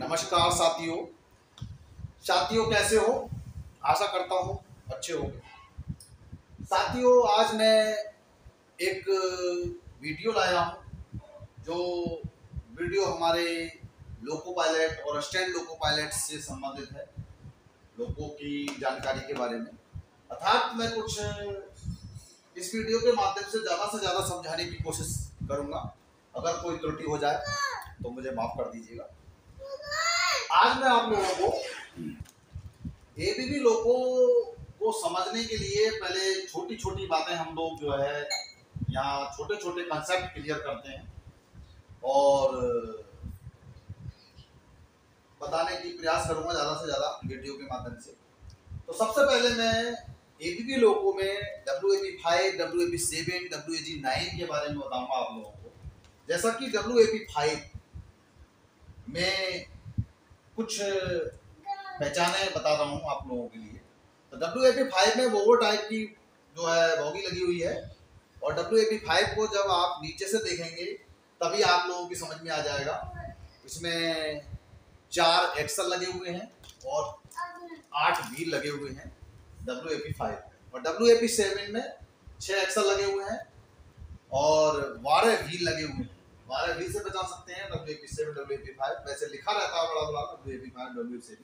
नमस्कार साथियों। साथियों कैसे हो? आशा करता हूँ अच्छे होंगे। साथियों आज मैं एक वीडियो लाया हूँ जो वीडियो हमारे लोको पायलट और स्टैंड लोको पायलट से संबंधित है, लोगों की जानकारी के बारे में। अर्थात मैं कुछ इस वीडियो के माध्यम से ज़्यादा समझाने की कोशिश करूँगा। अगर कोई त्रुटि हो जाए तो मुझे माफ़ कर दीजिएगा। आज मैं आप लोगों को एबीबी लोगों को समझने के लिए पहले छोटी छोटी बातें हम लोग जो है यहाँ छोटे छोटे कंसेप्ट क्लियर करते हैं और बताने की प्रयास करूंगा ज़्यादा से ज़्यादा वीडियो के माध्यम से। तो सबसे पहले मैं एबीबी लोगों में WAP5, WAP7, WAG9 के बारे में बताऊंगा आप लोगों को। जैसा कि WAP5 में कुछ पहचाने बता रहा हूँ आप लोगों के लिए। तो WAP5 में वोवो टाइप की जो है बॉगी लगी हुई है और WAP5 को जब आप नीचे से देखेंगे तभी आप लोगों की समझ में आ जाएगा। इसमें 4 एक्सल लगे हुए हैं और 8 व्हील लगे हुए हैं WAP5 में, और WAP7 में 6 एक्सल लगे हुए हैं और 12 व्हील लगे हुए हैं। 12 व्हील से बचा सकते हैं WAP7, WAP5। वैसे लिखा रहता है बड़ा WAP5, WAP7,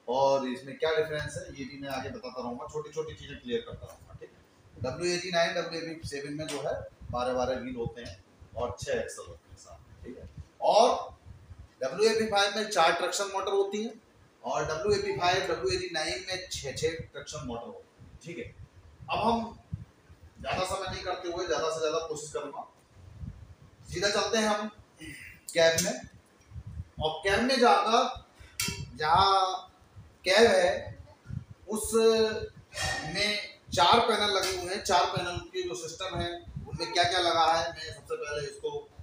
और इसमें क्या डिफरेंस है ये भी मैं आगे बताता रहूँगा। छोटी छोटी चीज़ें क्लियर करता रहूँगा, ठीक है। WAG9, WAP7 में जो है 12 व्हील होते हैं और 6 एक्सल होते हैं साथ, ठीक है। और WAP5 में 4 ट्रैक्शन मोटर होती है और WAP5, WAG9 में 6 ट्रैक्शन मोटर होती है, ठीक है। अब हम ज़्यादा समय नहीं करते हुए ज़्यादा से ज़्यादा कोशिश करूँगा, सीधा चलते हैं हम कैब में। और कैब में जाकर जहाँ कैब है उस में 4 पैनल लगे हुए हैं। 4 पैनल के जो सिस्टम है उनमें क्या क्या लगा है, मैं सबसे पहले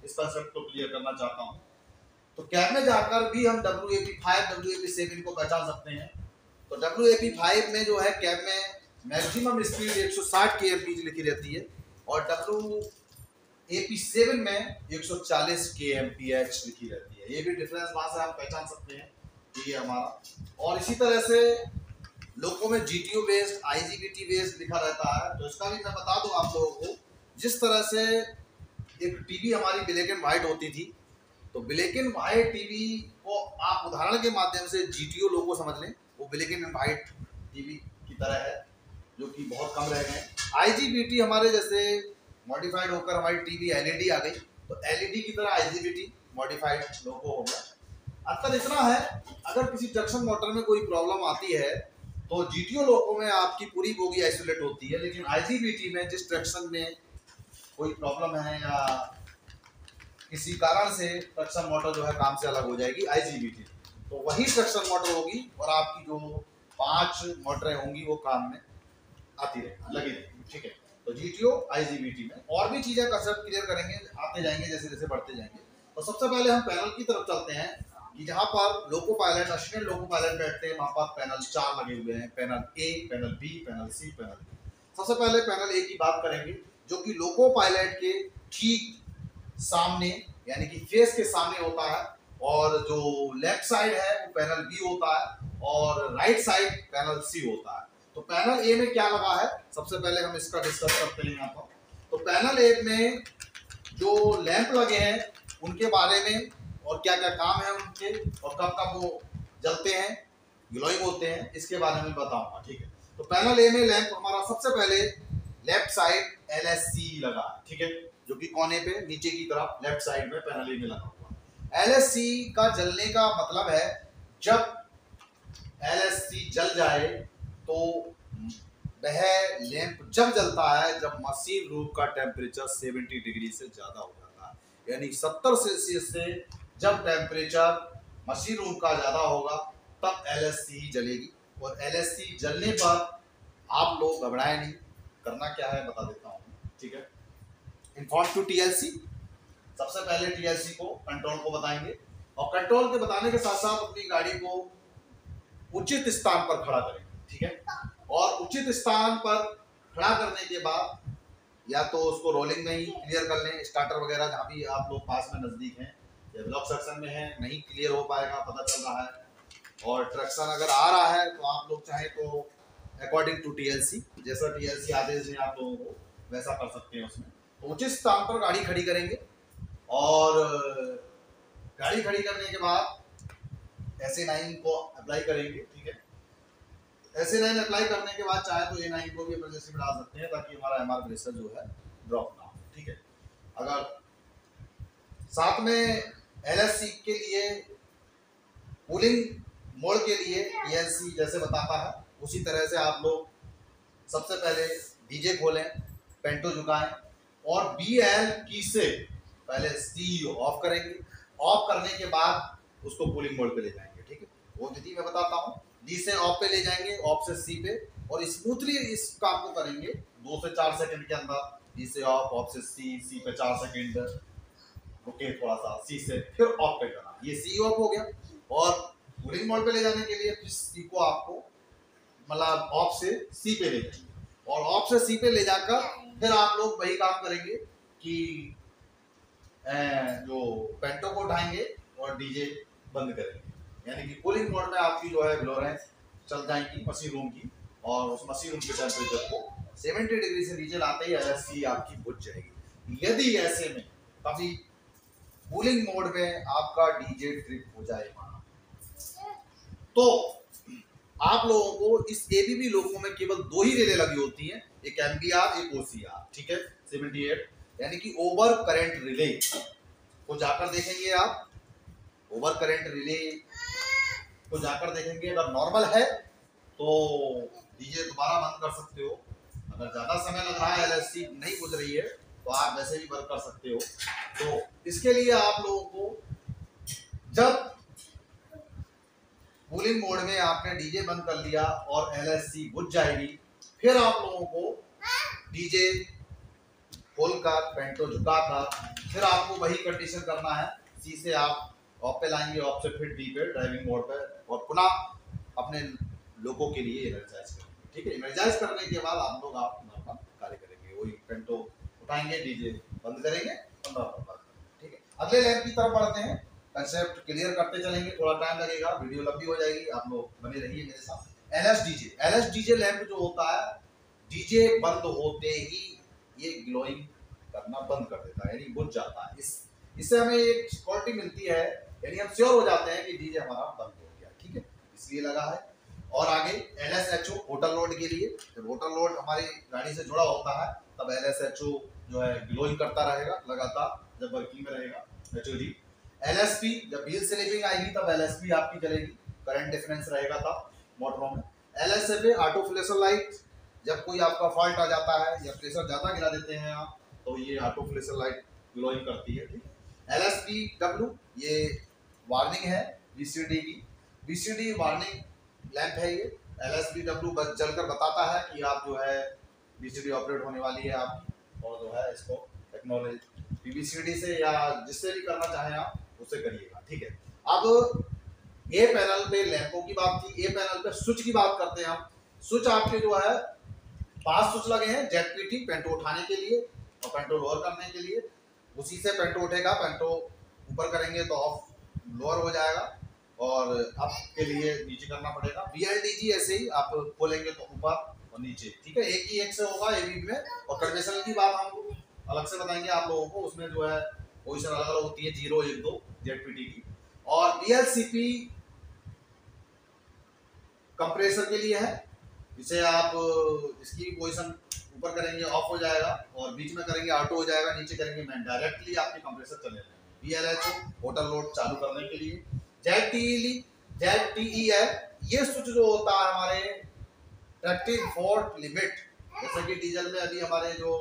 इस कंसेप्ट को क्लियर करना चाहता हूँ। तो कैब में जाकर भी हम WAP5, WAP7 को पहचान सकते हैं। तो WAP5 में जो है कैब में मैक्सिमम स्पीड 160 kmph लिखी रहती है और WAP7 में 140 kmph लिखी रहती है। ये भी डिफरेंस वहां से हम पहचान सकते हैं कि ये हमारा। और इसी तरह से लोगों में GTO बेस्ड, IGBT बेस्ड लिखा रहता है। तो इसका भी मैं बता दूं आप लोगों को, जिस तरह से एक टीवी हमारी ब्लैक एंड व्हाइट होती थी, तो ब्लैक एंड व्हाइट टीवी को आप उदाहरण के माध्यम से GTO लोगो समझ लें, वो ब्लैक एंड व्हाइट टीवी की तरह है जो कि बहुत कम रह गए। IGBT हमारे जैसे मॉडिफाइड होकर हमारी टीवी LED आ गई, तो LED की तरह IGBT मॉडिफाइड लोगो हो गया। अंतर इतना है, अगर किसी ट्रैक्शन मोटर में कोई प्रॉब्लम आती है तो GTO लोगो में आपकी पूरी बोगी आइसोलेट होती है, लेकिन IGBT में जिस ट्रैक्शन में कोई प्रॉब्लम है या किसी कारण से ट्रैक्शन मोटर जो है काम से अलग हो जाएगी IGBT, तो वही ट्रैक्शन मोटर होगी और आपकी जो 5 मोटरें होंगी वो काम में आती रहेगी, लगी रहेगी, ठीक है। तो GTO IGBT में और भी चीजें कंसेप्ट क्लियर करेंगे, आते जाएंगे जैसे जैसे बढ़ते जाएंगे। तो सबसे पहले हम पैनल की तरफ चलते हैं कि जहाँ पर loco pilot, assistant loco pilot बैठते हैं, वहाँ पर पैनल 4 लगे हुए हैं। Panel A, panel B, panel C, panel D। सबसे पहले पैनल A की बात करेंगे, जो कि लोको पायलट के ठीक सामने यानी कि फेस के सामने होता है, और जो लेफ्ट साइड है वो पैनल B होता है और राइट साइड पैनल C होता है। तो पैनल A में क्या लगा है, सबसे पहले हम इसका डिस्कस करते हैं यहाँ पर। तो पैनल A में जो लैंप लगे हैं उनके बारे में और क्या क्या काम है उनके और कब कब वो जलते हैं, ग्लोइंग होते हैं, इसके बारे में बताऊंगा, ठीक है। तो पैनल A में लैंप हमारा सबसे पहले लेफ्ट साइड LSC लगा है, ठीक है, जो कि कोने पे नीचे की तरफ लेफ्ट साइड में पैनल A में लगा हुआ। LSC का जलने का मतलब है जब LSC जल जाए तो वह लैंप जब जलता है जब मशीन रूम का टेम्परेचर 70 डिग्री से ज्यादा हो जाता है, यानी 70 सेल्सियस से जब टेम्परेचर मशीन रूम का ज्यादा होगा तब LSC जलेगी। और LSC जलने पर आप लोग घबराए नहीं, करना क्या है बता देता हूँ, ठीक है। इन्फॉर्म टू TLC, सबसे पहले TLC को कंट्रोल को बताएंगे और कंट्रोल के बताने के साथ साथ अपनी गाड़ी को उचित स्थान पर खड़ा करेंगे, ठीक है। और उचित स्थान पर खड़ा करने के बाद या तो उसको रोलिंग में ही क्लियर कर लें, स्टार्टर वगैरह जहाँ भी आप लोग पास में नजदीक हैं या ब्लॉक सेक्शन में है, नहीं क्लियर हो पाएगा, पता चल रहा है। और ट्रैक्शन अगर आ रहा है तो आप लोग चाहे तो अकॉर्डिंग टू टीएलसी, जैसा टीएलसी आदेश है आप लोगों को वैसा कर सकते हैं। उसमें तो उचित स्थान पर गाड़ी खड़ी करेंगे और गाड़ी खड़ी करने के बाद SA9 को अप्लाई करेंगे। ठीक है, SA9 अप्लाई करने के बाद चाहे तो A9 को भी इमरजेंसी में डाल सकते हैं ताकि हमारा MR प्रेशर जो है ड्रॉप ना हो। ठीक है, अगर साथ में LSC के लिए कूलिंग मोड के लिए PLC जैसे बताता है उसी तरह से आप लोग सबसे पहले डीजे खोलें, पेंटो झुकाएं और BL की से पहले C ऑफ करेंगे। ऑफ करने के बाद उसको कूलिंग मोड पे ले जाएंगे। ठीक है, वो विधि मैं बताता हूँ। D से ऑफ पे ले जाएंगे, ऑफ से C पे, और स्मूथली इस काम को करेंगे 2 से 4 सेकंड के अंदर। D से ऑफ से C पे 4 सेकंड रुके, थोड़ा सा C से फिर ऑफ पे करना। ये C ऑफ हो गया। और कूलिंग मोड पे ले जाने के लिए फिर C को आपको मतलब ऑफ से C पे ले जाएंगे और ऑफ से C पे ले जाकर फिर आप लोग वही काम करेंगे कि जो पेंटो को उठाएंगे और डीजे बंद करेंगे। यानी कि कूलिंग मोड में आपकी जो है ग्लोरेंस चल जाएंगी मशीन रूम की, और उस मशीन रूम के टेम्परेचर को 70 डिग्री से नीचे लाते ही LSC आपकी बुझ जाएगी। यदि ऐसे में कभी कूलिंग मोड में आपका डीजे ट्रिप हो जाए तो आप लोगों को इस ABB लोगों में केवल 2 ही रिले लगी होती हैं, एक MBR एक OCR। ठीक है, 78 यानी कि ओवर करंट रिले को जाकर देखेंगे आप। ओवर करंट रिले को जाकर देखेंगे, अगर नॉर्मल है तो डीजे दोबारा बंद कर सकते हो। अगर ज्यादा समय लग रहा है, LSC नहीं बुझ रही है, तो आप वैसे भी बंद कर सकते हो। तो इसके लिए आप लोगों को जब कूलिंग मोड में आपने डीजे बंद कर लिया और LSC बुझ जाएगी, फिर आप लोगों को डीजे खोलकर पेंटो झुकाकर फिर आपको वही कंडीशन करना है। C से आप ऑफ पे लाएंगे, ऑफ से फिर D पे ड्राइविंग मोड पे, और पुनः अपने लोगों के लिए एनर्जाइज करेंगे। ठीक है, एनर्जाइज करने के बाद आप लोग अपना कार्य करेंगे। वही पेंटो उठाएंगे, डीजे बंद करेंगे, 15 मिनट बाद। ठीक है, अगले लैंप की तरफ बढ़ते हैं। कंसेप्ट क्लियर करते चलेंगे, थोड़ा टाइम लगेगा, वीडियो लंबी हो जाएगी, आप लोग बने रहिए मेरे साथ। LSDJ लैंप जो होता है, डीजे बंद होते ही ये ग्लोइंग करना बंद कर देता है, यानी बुझ जाता है। इससे हमें एक सिक्योरिटी मिलती है, यानी हम श्योर हो जाते हैं कि डीजे हमारा बंद हो गया। ठीक है, इसलिए लगा है। और आगे LSHO होटल लोड के लिए, जब होटल लोड हमारी गाड़ी से जुड़ा होता है तब LSHO जो है ग्लोइंग करता रहेगा लगातार जब वर्किंग में रहेगा। HOD LSP जब व्हील स्लिपिंग आएगी तब LSP आपकी जलेगी, करंट डिफरेंस रहेगा तब मोटरों में। LSFA ऑटो फ्लैशर लाइट, जब कोई आपका फॉल्ट आ जाता है या प्रेशर ज्यादा गिरा देते हैं आप, तो ये ऑटो फ्लैशर लाइट ग्लोइंग करती है। ठीक है, LSPW ये वार्निंग है VCD की, VCD वार्निंग लैंप है ये। LSPW बस जलकर बताता है कि आप जो है VCD ऑपरेट होने वाली है आपकी, और जो है इसको टेक्नोलॉजी PVCD से या जिससे भी करना चाहें आप उससे करिएगा। ठीक है, अब ए पैनल पे लैंपों की बात थी, ए पैनल पे स्विच की बात करते हैं हम। स्विच आपके जो है 5 स्विच लगे हैं, ZPT पेंटो उठाने के लिए और पेंटो लोअर करने के लिए। उसी से पेंटो उठेगा, पेंटो ऊपर करेंगे तो ऑफ लोअर हो जाएगा और अप के लिए नीचे करना पड़ेगा। VLDG ऐसे ही आप खोलेंगे तो ऊपर और नीचे। ठीक है, एक ही एक से होगा ABB में। और कन्वेंशनल की बात हम अलग से बताएंगे आप लोगों को, उसमें जो है पोजीशन अलग अलग होती है, 0 1 2 ZPT की। और BLCP कंप्रेसर के लिए है, इसे आप इसकी पोजीशन ऊपर करेंगे ऑफ हो जाएगा, और बीच में करेंगे ऑटो हो जाएगा, नीचे करेंगे मैन, डायरेक्टली आपके कंप्रेसर चले जाएंगे। VLHO होटल लोड चालू करने के लिए। ZTE है, ये स्विच जो होता है हमारे ट्रैक्टिव फॉल्ट लिमिट, जैसे कि डीजल में अभी हमारे जो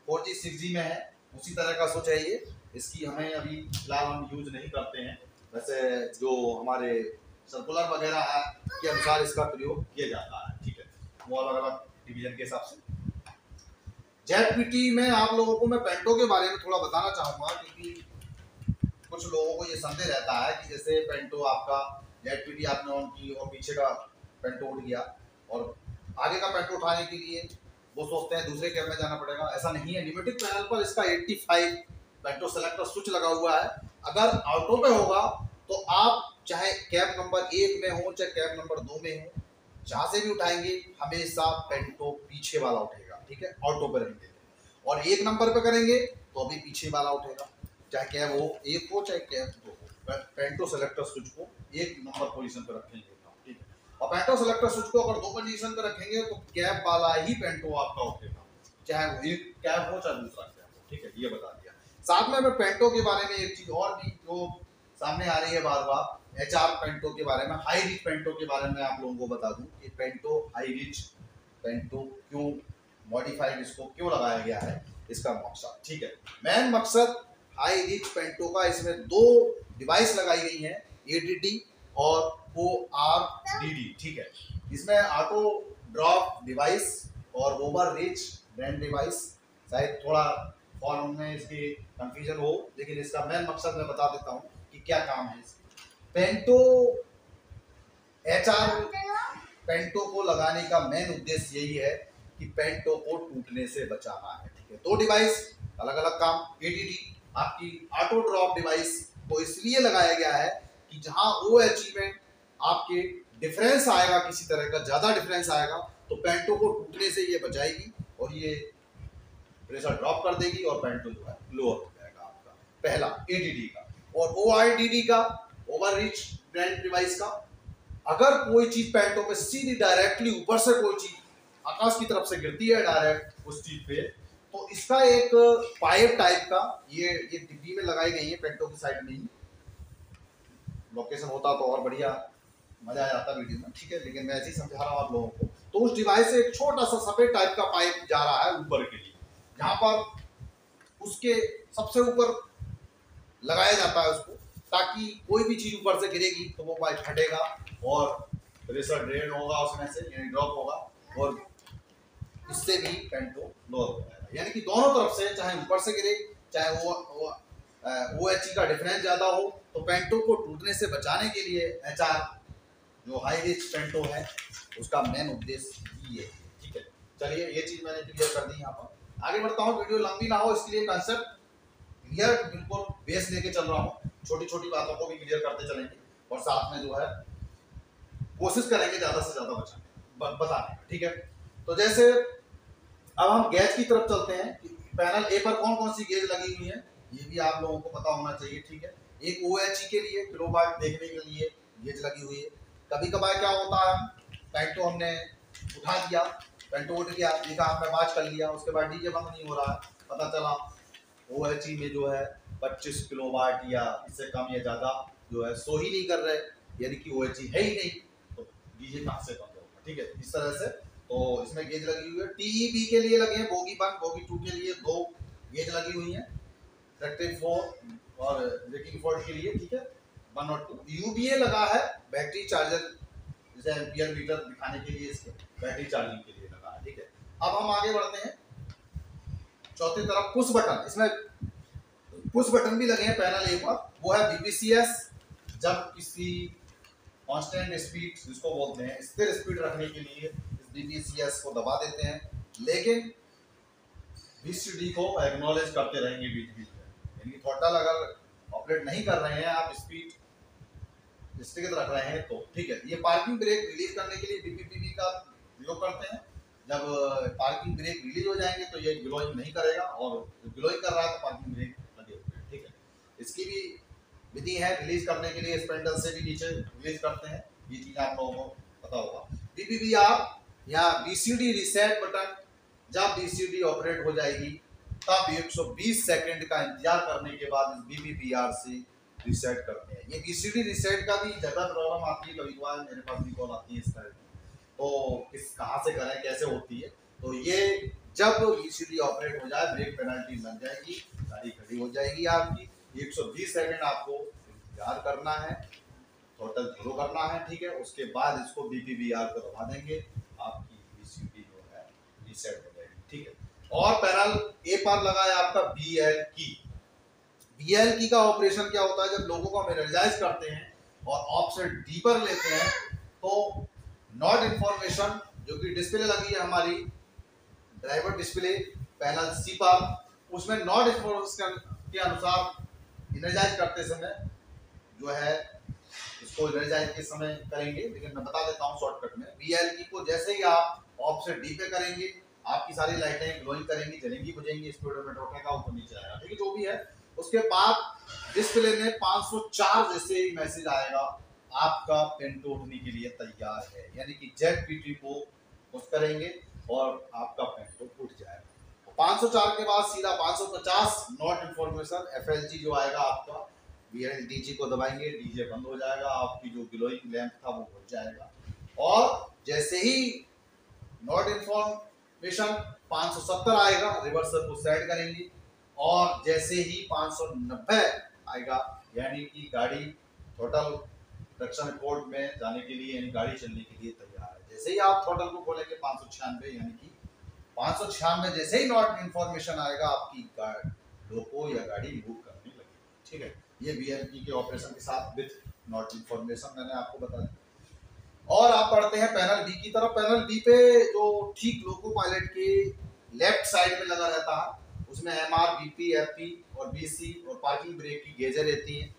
4G 6G में है उसी तरह का स्विच है ये। इसकी हमें अभी फिलहाल हम यूज नहीं करते हैं, वैसे जो हमारे सर्कुलर वगैरह है के अनुसार इसका प्रयोग किया जाता है। ठीक है, वो अलग अलग डिवीजन के हिसाब से। ZPT में आप लोगों को मैं पेंटो के बारे में थोड़ा बताना चाहूँगा, क्योंकि कुछ लोगों को ये संदेह रहता है कि जैसे पेंटो आपका ZPT आपने ऑन की और पीछे का पेंटो उठ गया और आगे का पेंटो उठाने के लिए वो सोचते हैं दूसरे कैब में जाना पड़ेगा। ऐसा नहीं है, न्यूमेटिक पैनल पर इसका 85 पेंटो सेलेक्टर स्विच लगा हुआ है, अगर ऑटो पे होगा तो आप चाहे कैब नंबर 1 में हो चाहे कैब नंबर 2 में हो, जहां से भी उठाएंगे हमेशा पेंटो पीछे वाला उठेगा, ठीक है, ऑटो पे रहेंगे। और 1 नंबर पे करेंगे तो अभी पीछे वाला उठेगा, चाहे कैब हो 1 हो चाहे कैब 2 हो। पेंटो सेलेक्टर स्विच को 1 नंबर पोजीशन पे रखेंगे, ठीक है। और पेंटो सेलेक्टर स्विच को अगर 2 पोजीशन पे रखेंगे तो कैब वाला ही पेंटो आपका उठेगा, चाहे वो एक कैब हो चाहे दूसरा कैब हो, ठीक है, ये बता दिया। साथ में मैं पेंटो के बारे में एक चीज और भी जो सामने आ रही है बार बार, एचआर पेंटो के बारे में, हाई रिच पेंटो के बारे में आप लोगों को बता दूं कि पेंटो हाई रिच पेंटो क्यों मॉडिफाइड, इसको क्यों लगाया गया है, इसका मकसद, ठीक है। मेन मकसद हाई रिच पेंटो का, इसमें 2 डिवाइस लगाई गई हैं, एडीडी और ORDD, ठीक है। इसमें ऑटो ड्रॉप डिवाइस और ओवर रिच ब्रांड डिवाइस, शायद थोड़ा फॉर्म में इसकी कंफ्यूजन हो, लेकिन इसका मेन मकसद मैं बता देता हूँ कि क्या काम है इसकी। पेंटो एचआर पेंटो को लगाने का मेन उद्देश्य यही है कि पेंटो को टूटने से बचाना है, ठीक है। 2 डिवाइस अलग अलग काम। एडीडी आपकी ऑटो ड्रॉप डिवाइस को इसलिए लगाया गया है कि जहां OHE में आपके डिफरेंस आएगा, किसी तरह का ज्यादा डिफरेंस आएगा तो पेंटो को टूटने से ये बचाएगी और ये प्रेशर ड्रॉप कर देगी और पेंटो जो है लोअर हो जाएगा आपका, पहला एडीडी का। और ORDD का, ओवर रिच ब्रांड डिवाइस का, अगर कोई चीज पेंटो पे सीधी डायरेक्टली ऊपर से कोई चीज आकाश की तरफ से गिरती है डायरेक्ट उस चीज पे, तो इसका एक पाइप टाइप का ये डिब्बी में लगाई गई है पेंटो की साइड में ही। लोकेशन होता तो और बढ़िया मजा आ जाता वीडियो में, ठीक है, लेकिन मैं ऐसे ही समझा रहा हूँ आप लोगों को। तो उस डिवाइस से एक छोटा सा सफेद टाइप का पाइप जा रहा है ऊपर के लिए, जहां पर उसके सबसे ऊपर लगाया जाता है उसको, ताकि कोई भी चीज ऊपर से गिरेगी तो वो पाइप फटेगा और प्रेशर ड्रेन होगा उसमें से, यानी ड्रॉप होगा, और इससे भी पेंटो लोअर हो जाएगा। यानी कि दोनों तरफ से, चाहे ऊपर से गिरे चाहे वो OHE का डिफरेंस ज्यादा हो, तो पेंटो को टूटने से बचाने के लिए एचआर जो हाई रिच पेंटो है उसका मेन उद्देश्य ये है, ठीक है। चलिए ये चीज मैंने क्लियर कर दी। यहाँ पर आगे बढ़ता हूँ, वीडियो लंबी ना हो इसके लिए कंसेप्ट क्लियर बिल्कुल बेस लेके चल रहा हूँ, छोटी छोटी बातों को भी क्लियर करते चलेंगे और साथ में जो है कोशिश करेंगे ज्यादा से ज्यादा बताने का, ठीक है। तो जैसे अब हम गेज की तरफ चलते हैं कि पैनल ए पर कौन कौन सी गेज लगी हुई है, ये भी आप लोगों को पता होना चाहिए, ठीक है। एक OHE के लिए किलोवाट देखने के लिए गेज लगी हुई है। कभी कभार क्या होता है, पेंटो हमने उठा दिया, पेंटो उठ गया, देखा हमने वाच कर लिया, उसके बाद डीजे बंद नहीं हो रहा है, पता चला OHE में जो है 25 किलोवाट या इससे कम या ज़्यादा जो है सो ही नहीं कर रहे, यानी कि OHE है ही नहीं, तो डीजे कहाँ से बंद होगा, ठीक है। इस तरह से तो इसमें गेज लगी हुई है। TEB के लिए लगे हैं, बोगी 1 बोगी 2 के लिए 2 गेज लगी हुई हैं, रेक्टिव 4 और ब्रेकिंग 4 के लिए, ठीक है, 1 और 2। UBA लगा है बैटरी चार्जर, जैसे एम्पियर मीटर दिखाने के लिए, इसके बैटरी चार्जिंग के लिए लगा है, ठीक है। अब हम आगे बढ़ते हैं चौथी तरफ, पुश बटन। इसमें पुश बटन भी लगे हैं पैनल ए पर, वो है BPCS, जब किसी कांस्टेंट स्पीड जिसको बोलते हैं स्थिर स्पीड रखने के लिए इस BPCS को दबा देते हैं, लेकिन VCD को एक्नॉलेज करते रहेंगे बीच बीच में, यानी थ्रॉटल अगर ऑपरेट नहीं कर रहे हैं आप, स्पीड स्थगित रख रहे हैं तो, ठीक है। ये पार्किंग ब्रेक रिलीज करने के लिए BPPB का प्रयोग करते हैं। जब पार्किंग ब्रेक रिलीज हो जाएंगे तो ये ग्लोइंग नहीं करेगा, और ग्लोइंग कर रहा है तो पार्किंग ब्रेक लगे हुए हैं, ठीक है। इसकी भी विधि है रिलीज करने के लिए, स्पेंडल से भी नीचे रिलीज करते हैं, ये चीज आप लोगों को पता होगा। BPBR या BCD रीसेट बटन, जब BCD ऑपरेट हो जाएगी तब 120 सेकंड का इंतजार करने के बाद इस BPBR से रीसेट करते हैं। ये BCD रीसेट का भी ज्यादा प्रॉब्लम आती है, कभी कभार मेरे पास भी कॉल आती है इस तरह की, तो किस कहाँ से करें कैसे होती है, तो ये जब BCD ऑपरेट हो जाए ब्रेक पेनल्टी लग जाएगी, गाड़ी खड़ी हो जाएगी आपकी, 120 सेकंड आपको इंतजार करना है, टोटल शुरू करना है, ठीक है। उसके बाद इसको BPBR को दबा देंगे, आपकी BCD जो है रीसेट हो जाएगी, ठीक है। और पैनल ए पर लगा है आपका BL की। BL की का ऑपरेशन क्या होता है, जब लोगों को हम एनर्जाइज करते हैं और ऑफ से डीपर लेते हैं तो नॉट इंफॉर्मेशन जो कि डिस्प्ले लगी है हमारी ड्राइवर डिस्प्ले पैनल सी पर, उसमें नॉट इंफॉर्मेशन के अनुसार इनर्जाइज करते समय जो है इसको इनर्जाइज के समय करेंगे, लेकिन मैं बता देता हूँ शॉर्टकट में। VLE को जैसे ही आप ऑफ से डी पे करेंगे, आपकी सारी लाइटें ग्लोइंग करेंगी, जलेंगी बुझेंगी, स्पीडोमीटर उठेगा, ऊपर नीचे आएगा, ठीक है, जो भी है। उसके बाद डिस्प्ले में 504 जैसे ही मैसेज आएगा, आपका पेंटो उठने के लिए तैयार है, यानी कि ZPT को पुश करेंगे और आपका पेंटो उठ जाएगा। 504 के बाद सीधा 550 नॉट इन्फॉर्मेशन FLG जो आएगा आपका, DG को दबाएंगे, डीजे बंद हो जाएगा, आपकी जो ग्लोइंग लैंप था वो बुझ जाएगा। और जैसे ही नॉट इन्फॉर्मेशन 570 आएगा, रिवर्सल को सेट करेंगे, और जैसे ही 590 आएगा, यानी कि गाड़ी टोटल रक्षण कोड में जाने के लिए, यानी गाड़ी चलने के लिए तैयार है। जैसे ही आप थ्रॉटल को खोलेंगे 596, यानी कि 596 जैसे ही नॉट इन्फॉर्मेशन आएगा, आपकी लोको या गाड़ी मूव करने लगेगी, ठीक है। ये VLE के ऑपरेशन के साथ विथ नॉट इन्फॉर्मेशन मैंने आपको बता दिया। और आप पढ़ते हैं पैनल बी की तरफ। पैनल बी पे जो ठीक लोको पायलट के लेफ्ट साइड में लगा रहता है, उसमें MR, BP, FP और BC और पार्किंग ब्रेक की गेजें रहती हैं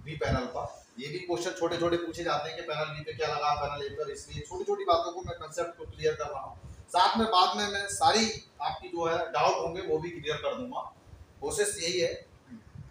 बी पैनल पर। ये भी क्वेश्चन छोटे छोटे पूछे जाते हैं कि पैनल बी पे क्या लगा, पैनल ए पर, इसलिए छोटी छोटी बातों को मैं कंसेप्ट को क्लियर कर रहा हूँ। साथ में बाद में मैं सारी आपकी जो है डाउट होंगे वो भी क्लियर कर दूंगा। कोशिश यही है